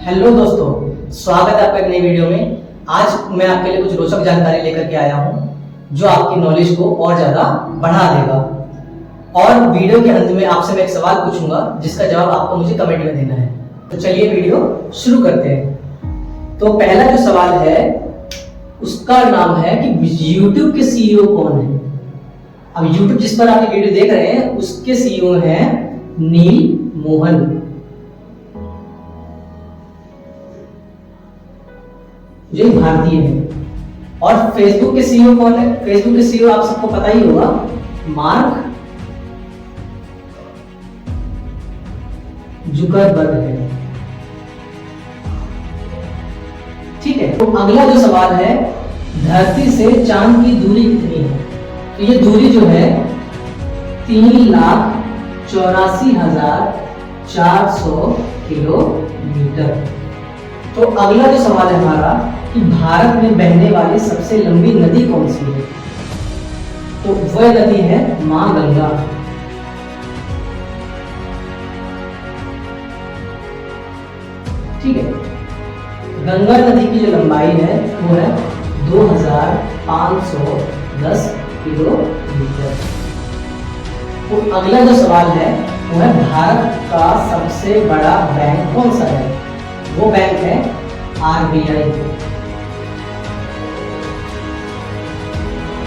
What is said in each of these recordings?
Hello दोस्तों, स्वागत है आपका एक नई वीडियो में। आज मैं आपके लिए कुछ रोचक जानकारी लेकर के आया हूं जो आपकी नॉलेज को और ज्यादा बढ़ा देगा। और वीडियो के अंत में आपसे मैं एक सवाल पूछूंगा जिसका जवाब आपको मुझे कमेंट में देना है। तो चलिए वीडियो शुरू करते हैं। तो पहला जो सवाल है उसका नाम है कि YouTube के सीईओ कौन है। अब YouTube जिस पर आप ये वीडियो देख रहे हैं उसके सीईओ हैं नील मोहन। जो भारतीय है। और फेसबुक के सीईओ कौन है? फेसबुक के सीईओ आप सबको पता ही होगा, मार्क जुकरबर्ग है। ठीक है, तो अगला जो सवाल है, धरती से चांद की दूरी कितनी है? तो ये दूरी जो है 3,84,400 किलोमीटर। तो अगला जो सवाल है हमारा कि भारत में बहने वाली सबसे लंबी नदी कौन सी है? तो वह नदी है मां गंगा। ठीक है, गंगा नदी की जो लंबाई है वो है 2,510 किलोमीटर। तो अगला जो सवाल है वो है भारत का सबसे बड़ा बैंक कौन सा है? वो बैंक है आरबीआई,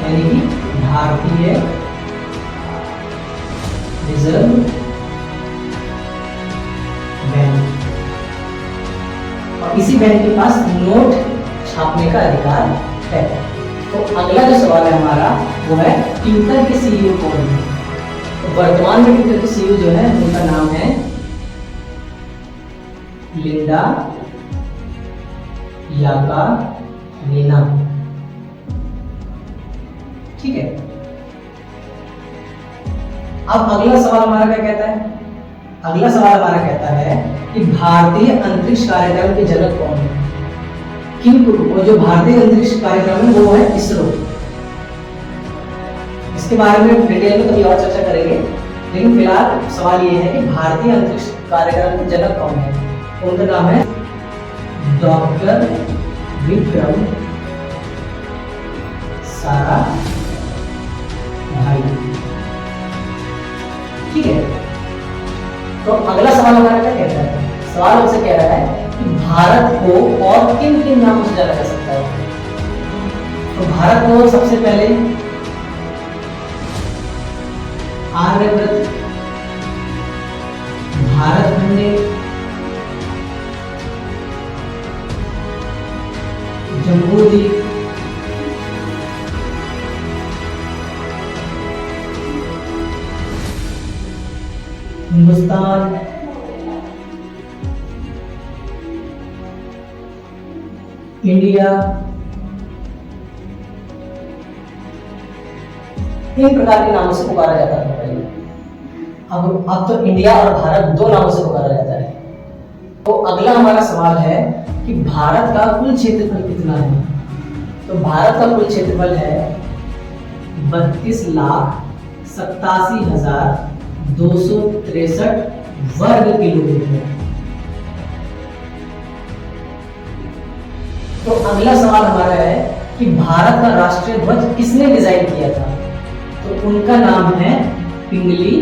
यानी कि भारतीय रिजर्व बैंक। और इसी बैंक के पास नोट छापने का अधिकार है। तो अगला जो सवाल है हमारा वो है ट्विटर के सीईओ कौन है? तो वर्तमान में ट्विटर के सीईओ जो है उनका नाम है लिंडा याकारिना। ठीक है, अब अगला सवाल हमारा क्या कहता है? अगला सवाल हमारा कहता है कि भारतीय अंतरिक्ष कार्यक्रम के जनक कौन है? वो जो भारतीय अंतरिक्ष कार्यक्रम है वो है इसरो। इसके बारे में डिटेल में कभी और चर्चा करेंगे, लेकिन फिलहाल सवाल ये है कि भारतीय अंतरिक्ष कार्यक्रम के जनक कौन है? उनका नाम है डॉक्टर विक्रम साराभाई। ठीक है, तो अगला सवाल हमारा क्या कहता है? सवाल हमसे कह रहा है कि भारत को और किन किन नामों से जाना जा सकता है? तो भारत को सबसे पहले आर्यव्रत, भारत खंडे, जम्बूद्वीप, हिंदुस्तान, इंडिया, इन प्रकार के नामों से पुकारा जाता था पहले। अब तो इंडिया और भारत दो नामों से पुकारा जाता है। तो अगला हमारा सवाल है कि भारत का कुल क्षेत्रफल कितना है? तो भारत का कुल क्षेत्रफल है 32,87,263 वर्ग किलोमीटर। तो अगला सवाल हमारा है कि भारत का राष्ट्रीय ध्वज किसने डिजाइन किया था? तो उनका नाम है पिंगली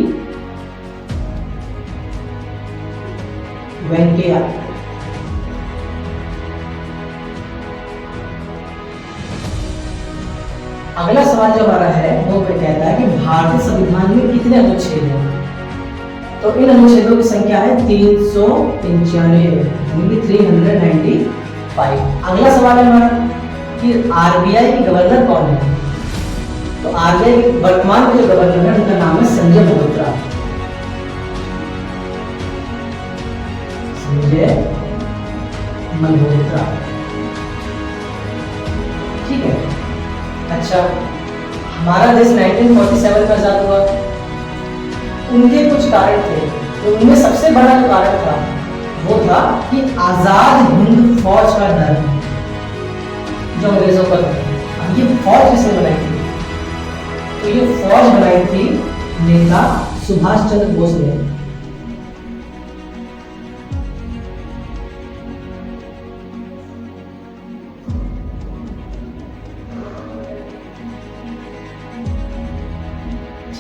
वेंकैया। अगला सवाल जो हमारा है वो कहता है कि भारतीय संविधान में कितने अनुच्छेद हैं? तो इन अनुच्छेदों की संख्या है 395। अगला सवाल है हमारा कि आरबीआई के गवर्नर कौन है? तो आरबीआई वर्तमान के जो गवर्नर है उनका नाम है संजय मल्होत्रा। संजय मल्होत्रा। ठीक है, अच्छा, हमारा देश 1947 में आजाद हुआ। उनके कुछ कारण थे, तो उनमें सबसे बड़ा जो कारण था वो था कि आजाद हिंद फौज का डर जो अंग्रेजों पर था। अब ये फौज किसने बनाई थी? तो ये फौज बनाई थी नेता सुभाष चंद्र बोस ने।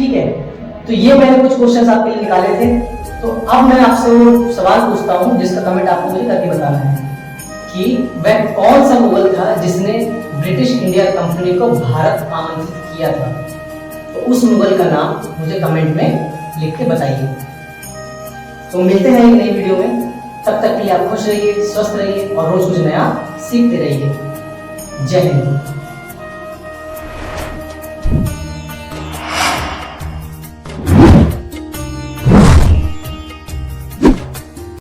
ठीक है, तो ये मैंने कुछ क्वेश्चंस आपके लिए निकाले थे। तो अब मैं आपसे वो सवाल पूछता हूँ जिसका कमेंट आपको मुझे करके बताना है कि वह कौन सा मुगल था जिसने ब्रिटिश इंडिया कंपनी को भारत आमंत्रित किया था। तो उस मुगल का नाम मुझे कमेंट में लिख के बताइए। तो मिलते हैं एक नई वीडियो में, तब तक के लिए आप खुश रहिए, स्वस्थ रहिए और रोज कुछ नया सीखते रहिए। जय हिंद।